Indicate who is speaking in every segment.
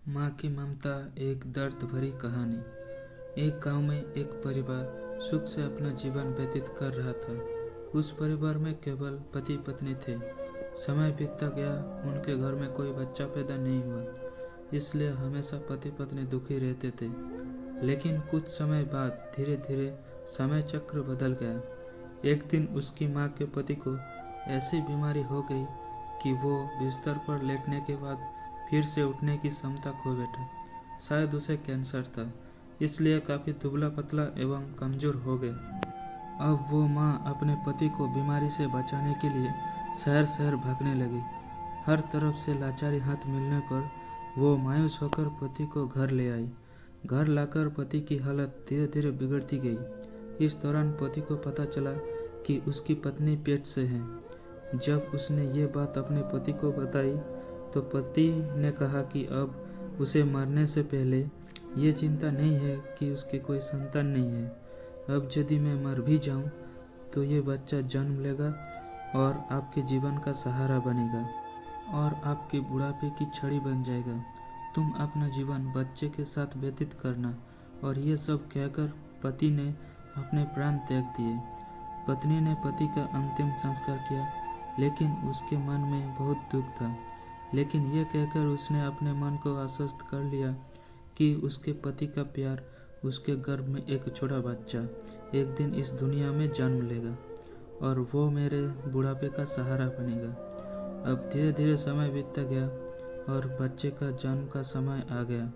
Speaker 1: माँ की ममता, एक दर्द भरी कहानी। एक गांव में एक परिवार सुख से अपना जीवन व्यतीत कर रहा था। उस परिवार में केवल पति पत्नी थे। समय बीतता गया, उनके घर में कोई बच्चा पैदा नहीं हुआ, इसलिए हमेशा पति पत्नी दुखी रहते थे। लेकिन कुछ समय बाद धीरे धीरे समय चक्र बदल गया। एक दिन उसकी माँ के पति को ऐसी बीमारी हो गई कि वो बिस्तर पर लेटने के बाद फिर से उठने की क्षमता खो बैठा। शायद उसे कैंसर था, इसलिए काफी दुबला पतला एवं कमजोर हो गया। अब वो माँ अपने पति को बीमारी से बचाने के लिए शहर शहर भागने लगी। हर तरफ से लाचारी हाथ मिलने पर वो मायूस होकर पति को घर ले आई। घर लाकर पति की हालत धीरे धीरे बिगड़ती गई। इस दौरान पति को पता चला कि उसकी पत्नी पेट से है। जब उसने ये बात अपने पति को बताई तो पति ने कहा कि अब उसे मरने से पहले ये चिंता नहीं है कि उसकी कोई संतान नहीं है। अब यदि मैं मर भी जाऊं तो ये बच्चा जन्म लेगा और आपके जीवन का सहारा बनेगा और आपके बुढ़ापे की छड़ी बन जाएगा। तुम अपना जीवन बच्चे के साथ व्यतीत करना। और ये सब कहकर पति ने अपने प्राण त्याग दिए। पत्नी ने पति का अंतिम संस्कार किया, लेकिन उसके मन में बहुत दुख था। लेकिन यह कहकर उसने अपने मन को आश्वस्त कर लिया कि उसके पति का प्यार, उसके गर्भ में एक छोटा बच्चा एक दिन इस दुनिया में जन्म लेगा और वो मेरे बुढ़ापे का सहारा बनेगा। अब धीरे धीरे समय बीतता गया और बच्चे का जन्म का समय आ गया।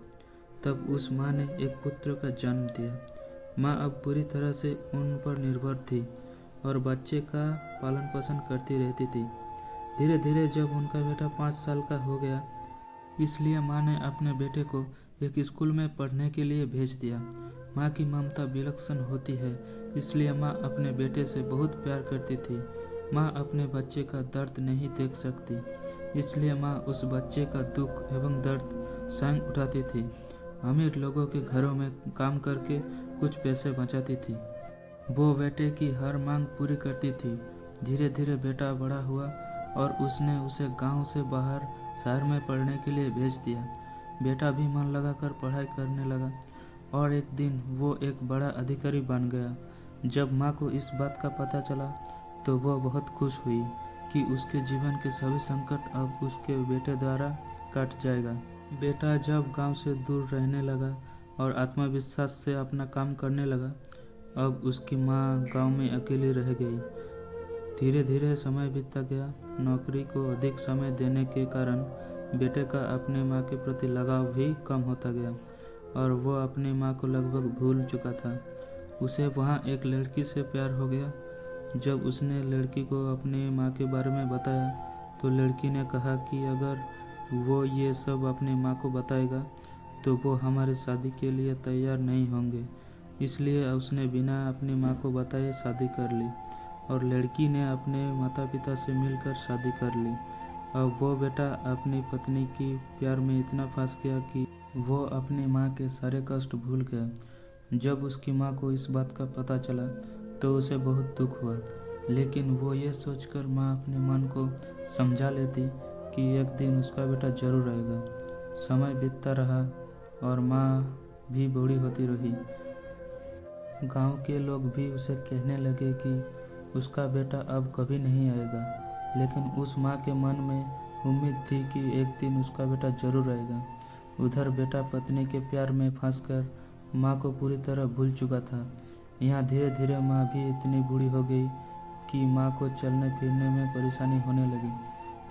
Speaker 1: तब उस माँ ने एक पुत्र का जन्म दिया। माँ अब पूरी तरह से उन पर निर्भर थी और बच्चे का पालन पोषण करती रहती थी। धीरे धीरे जब उनका बेटा 5 साल का हो गया, इसलिए माँ ने अपने बेटे को एक स्कूल में पढ़ने के लिए भेज दिया। माँ की ममता विलक्षण होती है, इसलिए माँ अपने बेटे से बहुत प्यार करती थी। माँ अपने बच्चे का दर्द नहीं देख सकती, इसलिए माँ उस बच्चे का दुख एवं दर्द स्वयं उठाती थी। अमीर लोगों के घरों में काम करके कुछ पैसे बचाती थी। वो बेटे की हर मांग पूरी करती थी। धीरे धीरे बेटा बड़ा हुआ और उसने उसे गांव से बाहर शहर में पढ़ने के लिए भेज दिया। बेटा भी मन लगाकर पढ़ाई करने लगा और एक दिन वो एक बड़ा अधिकारी बन गया। जब माँ को इस बात का पता चला तो वो बहुत खुश हुई कि उसके जीवन के सभी संकट अब उसके बेटे द्वारा कट जाएगा। बेटा जब गांव से दूर रहने लगा और आत्मविश्वास से अपना काम करने लगा, अब उसकी माँ गांव में अकेली रह गई। धीरे धीरे समय बीतता गया। नौकरी को अधिक समय देने के कारण बेटे का अपने माँ के प्रति लगाव भी कम होता गया और वो अपनी माँ को लगभग भूल चुका था। उसे वहाँ एक लड़की से प्यार हो गया। जब उसने लड़की को अपनी माँ के बारे में बताया तो लड़की ने कहा कि अगर वो ये सब अपनी माँ को बताएगा तो वो हमारी शादी के लिए तैयार नहीं होंगे। इसलिए उसने बिना अपनी माँ को बताए शादी कर ली और लड़की ने अपने माता पिता से मिलकर शादी कर ली। अब वो बेटा अपनी पत्नी की प्यार में इतना फंस गया कि वो अपनी माँ के सारे कष्ट भूल गया। जब उसकी माँ को इस बात का पता चला तो उसे बहुत दुख हुआ, लेकिन वो ये सोचकर माँ अपने मन को समझा लेती कि एक दिन उसका बेटा जरूर आएगा। समय बीतता रहा और माँ भी बूढ़ी होती रही। गांव के लोग भी उसे कहने लगे कि उसका बेटा अब कभी नहीं आएगा, लेकिन उस माँ के मन में उम्मीद थी कि एक दिन उसका बेटा जरूर आएगा। उधर बेटा पत्नी के प्यार में फंसकर माँ को पूरी तरह भूल चुका था। यहाँ धीरे धीरे माँ भी इतनी बूढ़ी हो गई कि माँ को चलने फिरने में परेशानी होने लगी।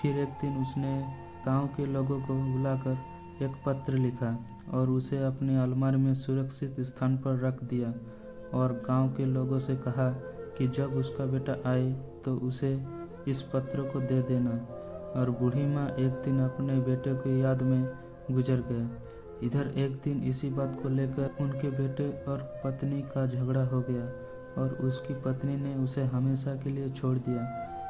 Speaker 1: फिर एक दिन उसने गांव के लोगों को बुलाकर एक पत्र लिखा और उसे अपने अलमारी में सुरक्षित स्थान पर रख दिया और गांव के लोगों से कहा कि जब उसका बेटा आए तो उसे इस पत्र को दे देना। और बूढ़ी माँ एक दिन अपने बेटे की याद में गुजर गया। इधर एक दिन इसी बात को लेकर उनके बेटे और पत्नी का झगड़ा हो गया और उसकी पत्नी ने उसे हमेशा के लिए छोड़ दिया।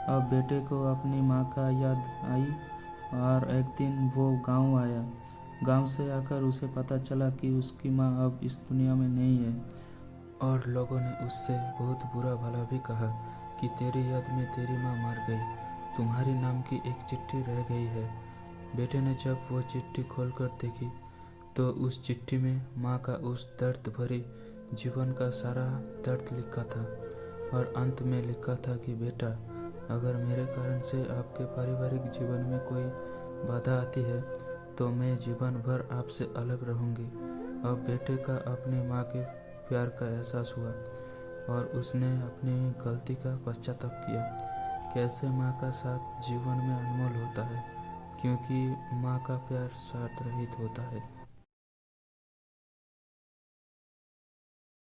Speaker 1: अब बेटे को अपनी माँ का याद आई और एक दिन वो गांव आया। गांव से आकर उसे पता चला कि उसकी माँ अब इस दुनिया में नहीं है और लोगों ने उससे बहुत बुरा भला भी कहा कि तेरी याद में तेरी माँ मर गई, तुम्हारी नाम की एक चिट्ठी रह गई है। बेटे ने जब वो चिट्ठी खोलकर देखी तो उस चिट्ठी में माँ का उस दर्द भरे जीवन का सारा दर्द लिखा था और अंत में लिखा था कि बेटा, अगर मेरे कारण से आपके पारिवारिक जीवन में कोई बाधा आती है तो मैं जीवन भर आपसे अलग रहूंगी। अब बेटे का अपनी माँ के प्यार का एहसास हुआ और उसने अपनी गलती का पश्चाताप किया। कैसे माँ का साथ जीवन में अनमोल होता है, क्योंकि माँ का प्यार स्वार्थ रहित होता है।